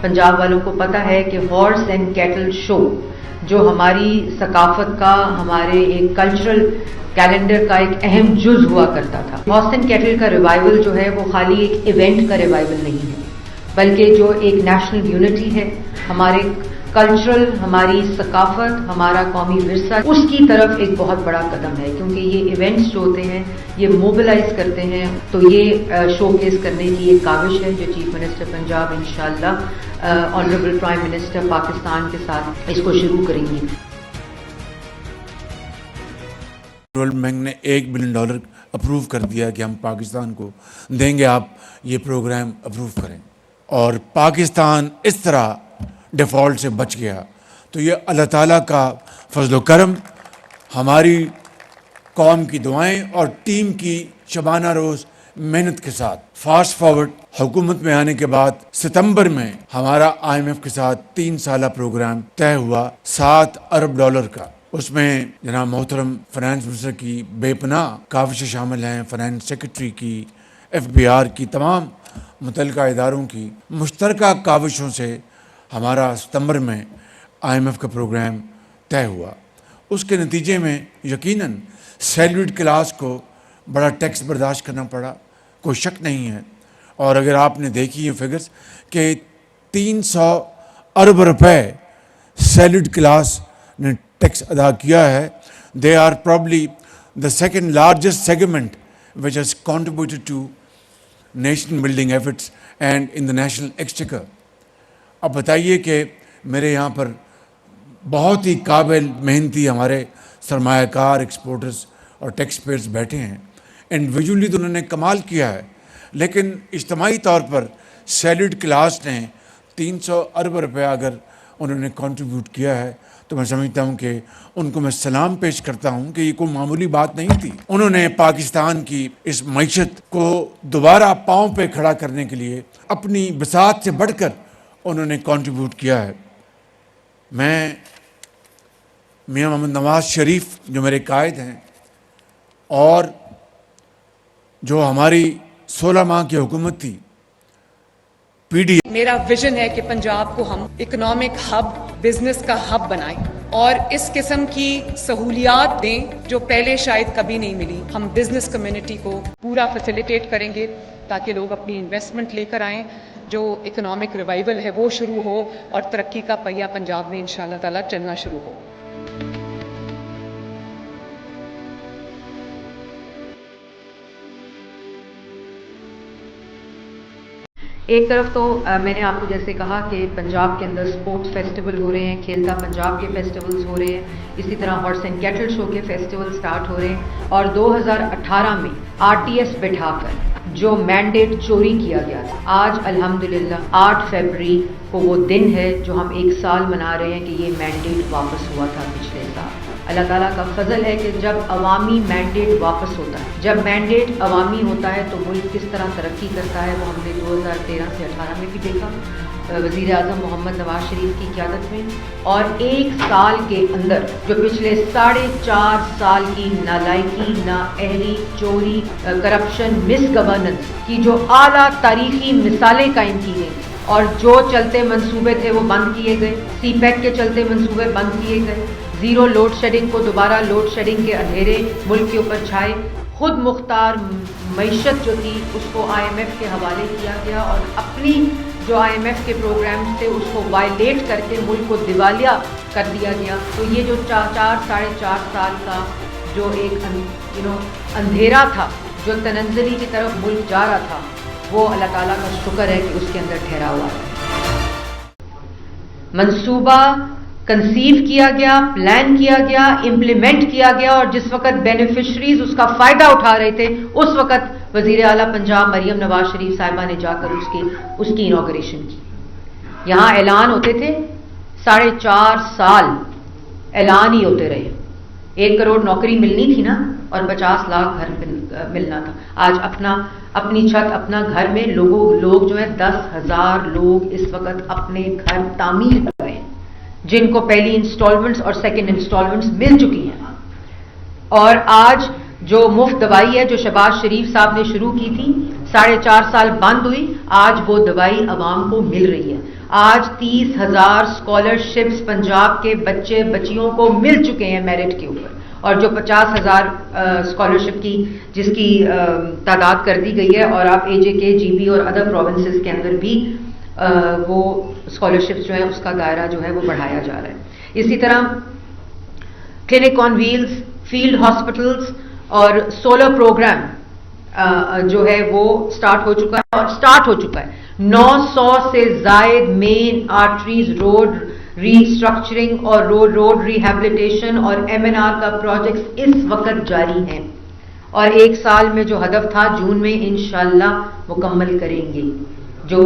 پنجاب والوں کو پتہ ہے کہ ہارس اینڈ کیٹل شو جو ہماری ثقافت کا، ہمارے ایک کلچرل کیلنڈر کا ایک اہم جز ہوا کرتا تھا. ہارس اینڈ کیٹل کا ریوائول جو ہے وہ خالی ایک ایونٹ کا ریوائول نہیں ہے، بلکہ جو ایک نیشنل یونٹی ہے، ہمارے کلچرل، ہماری ثقافت، ہمارا قومی ورثہ، اس کی طرف ایک بہت بڑا قدم ہے. کیونکہ یہ ایونٹس جو ہوتے ہیں یہ موبلائز کرتے ہیں، تو یہ شو کیس کرنے کی ایک کاوش ہے جو چیف منسٹر پنجاب انشاءاللہ آنریبل پرائم منسٹر پاکستان کے ساتھ اس کو شروع کریں گی. ورلڈ بینک نے $1 بلین اپروو کر دیا کہ ہم پاکستان کو دیں گے، آپ یہ پروگرام اپروو کریں، اور پاکستان اس طرح ڈیفالٹ سے بچ گیا. تو یہ اللہ تعالیٰ کا فضل و کرم، ہماری قوم کی دعائیں اور ٹیم کی شبانہ روز محنت کے ساتھ. فاسٹ فارورڈ حکومت میں آنے کے بعد ستمبر میں ہمارا IMF کے ساتھ 3 سالہ پروگرام طے ہوا $7 ارب کا. اس میں جناب محترم فائنانس منسٹر کی بے پناہ کاوشیں شامل ہیں، فائنانس سیکرٹری کی، FBR کی، تمام متعلقہ اداروں کی مشترکہ کاوشوں سے ہمارا ستمبر میں IMF کا پروگرام طے ہوا. اس کے نتیجے میں یقیناً سیلریڈ کلاس کو بڑا ٹیکس برداشت کرنا پڑا، کوئی شک نہیں ہے. اور اگر آپ نے دیکھی یہ فگرز کہ 300 ارب روپے سیلریڈ کلاس نے ٹیکس ادا کیا ہے. They are probably the second largest segment which has contributed to nation building efforts and in the national exchequer. اب بتائیے کہ میرے یہاں پر بہت ہی قابل محنتی ہمارے سرمایہ کار، ایکسپورٹرز اور ٹیکس پیئرز بیٹھے ہیں. انڈیویجولی تو انہوں نے کمال کیا ہے، لیکن اجتماعی طور پر سیلریڈ کلاس نے 300 ارب روپے اگر انہوں نے کنٹریبیوٹ کیا ہے تو میں سمجھتا ہوں کہ ان کو میں سلام پیش کرتا ہوں کہ یہ کوئی معمولی بات نہیں تھی. انہوں نے پاکستان کی اس معیشت کو دوبارہ پاؤں پہ کھڑا کرنے کے لیے اپنی بساط سے بڑھ کر انہوں نے کنٹریبیوٹ کیا ہے. میں میاں محمد نواز شریف جو میرے قائد ہیں اور جو ہماری 16 ماہ کی حکومت تھی PD، میرا ویژن ہے کہ پنجاب کو ہم اکنامک ہب، بزنس کا ہب بنائیں اور اس قسم کی سہولیات دیں جو پہلے شاید کبھی نہیں ملی. ہم بزنس کمیونٹی کو پورا فیسیلیٹیٹ کریں گے تاکہ لوگ اپنی انویسٹمنٹ لے کر آئیں، جو اکنامک ریوائول ہے وہ شروع ہو اور ترقی کا پہیہ پنجاب میں انشاءاللہ تعالیٰ چلنا شروع ہو. ایک طرف تو میں نے آپ کو جیسے کہا کہ پنجاب کے اندر سپورٹس فیسٹیول ہو رہے ہیں، کھیلتا پنجاب کے فیسٹیولز ہو رہے ہیں، اسی طرح ہارس اینڈ کیٹل شو کے فیسٹیول سٹارٹ ہو رہے ہیں. اور 2018 میں RTS بٹھا کر جو مینڈیٹ چوری کیا گیا تھا، آج الحمدللہ 8 فروری کو وہ دن ہے جو ہم 1 سال منا رہے ہیں کہ یہ مینڈیٹ واپس ہوا تھا پچھلے سال. اللہ تعالیٰ کا فضل ہے کہ جب عوامی مینڈیٹ واپس ہوتا ہے، جب مینڈیٹ عوامی ہوتا ہے تو ملک کس طرح ترقی کرتا ہے وہ ہم نے 2013 سے 18 میں بھی دیکھا وزیر اعظم محمد نواز شریف کی قیادت میں. اور 1 سال کے اندر جو پچھلے 4.5 سال کی نالائکی، نااہلی، چوری، کرپشن، مس گورننس کی جو اعلیٰ تاریخی مثالیں قائم کی گئیں اور جو چلتے منصوبے تھے وہ بند کیے گئے، CPEC کے چلتے منصوبے بند کیے گئے، زیرو لوڈ شیڈنگ کو دوبارہ لوڈ شیڈنگ کے اندھیرے ملک کے اوپر چھائے، خود مختار معیشت جو تھی اس کو IMF کے حوالے کیا گیا اور اپنی جو IMF کے پروگرامز تھے اس کو وائلیٹ کر کے ملک کو دیوالیہ کر دیا گیا. تو یہ جو 4.5 سال کا جو ایک اندھیرا تھا، جو تنزلی کی طرف ملک جا رہا تھا، وہ اللہ تعالیٰ کا شکر ہے کہ اس کے اندر ٹھہرا ہوا ہے. منصوبہ کنسیو کیا گیا، پلان کیا گیا، امپلیمنٹ کیا گیا، اور جس وقت بینیفیشریز اس کا فائدہ اٹھا رہے تھے اس وقت وزیر اعلیٰ پنجاب مریم نواز شریف صاحبہ نے جا کر اس کی انوگریشن کی. یہاں اعلان ہوتے تھے 4.5 سال اعلان ہی ہوتے رہے. 1 کروڑ نوکری ملنی تھی نا اور 50 لاکھ گھر ملنا تھا. آج اپنی چھت، اپنا گھر میں لوگ جو ہیں 10,000 لوگ اس وقت اپنے گھر تعمیر کر رہے ہیں، جن کو پہلی انسٹالمنٹس اور سیکنڈ انسٹالمنٹس مل چکی ہیں. اور آج جو مفت دوائی ہے جو شہباز شریف صاحب نے شروع کی تھی 4.5 سال بند ہوئی, آج وہ دوائی عوام کو مل رہی ہے. آج 30,000 اسکالرشپس پنجاب کے بچے بچیوں کو مل چکے ہیں میرٹ کے اوپر, اور جو 50,000 اسکالرشپ کی جس کی تعداد کر دی گئی ہے, اور آپ اے جے کے, جی بی اور ادر پروونسز کے اندر بھی وہ اسکالرشپس جو ہیں اس کا دائرہ جو ہے وہ بڑھایا جا رہا ہے. اسی طرح کلینک آن ویلز, فیلڈ ہاسپٹلز اور سولر پروگرام جو ہے وہ سٹارٹ ہو چکا ہے. 900 سے زائد مین آرٹریز روڈ ریسٹرکچرنگ اور روڈ ریہیبلیٹیشن اور M&R کا پروجیکٹس اس وقت جاری ہیں, اور 1 سال میں جو ہدف تھا جون میں انشاءاللہ مکمل کریں گے, جو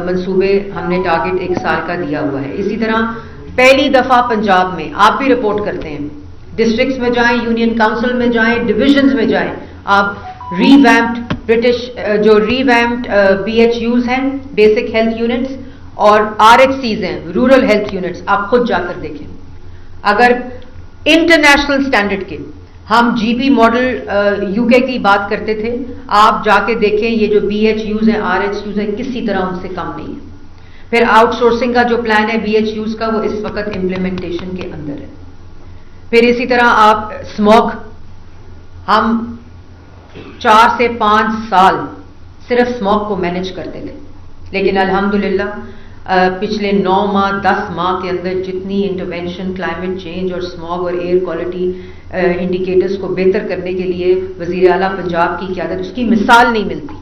منصوبے ہم نے ٹارگٹ 1 سال کا دیا ہوا ہے. اسی طرح پہلی دفعہ پنجاب میں, آپ بھی رپورٹ کرتے ہیں, ڈسٹرکٹس میں جائیں, یونین کاؤنسل میں جائیں, ڈویژنز میں جائیں, آپ ریویمپڈ BHUs ہیں, بیسک ہیلتھ یونٹس, اور RHCs ہیں, رورل ہیلتھ یونٹس. آپ خود جا کر دیکھیں. اگر انٹرنیشنل سٹینڈرڈ کے ہم GP ماڈل UK کی بات کرتے تھے, آپ جا کے دیکھیں یہ جو BHUs ہیں, RHCs ہیں, کسی طرح ان سے کم نہیں ہے. پھر آؤٹ سورسنگ کا جو پلان ہے BHUs کا, وہ اس وقت امپلیمنٹیشن کے اندر ہے. پھر اسی طرح آپ اسموگ, ہم 4 سے 5 سال صرف اسموگ کو مینج کرتے تھے, لیکن الحمدللہ پچھلے 9 ماہ 10 ماہ کے اندر جتنی انٹرونشن کلائمیٹ چینج اور اسموگ اور ایئر کوالٹی انڈیکیٹرز کو بہتر کرنے کے لیے وزیر اعلیٰ پنجاب کی قیادت, اس کی مثال نہیں ملتی.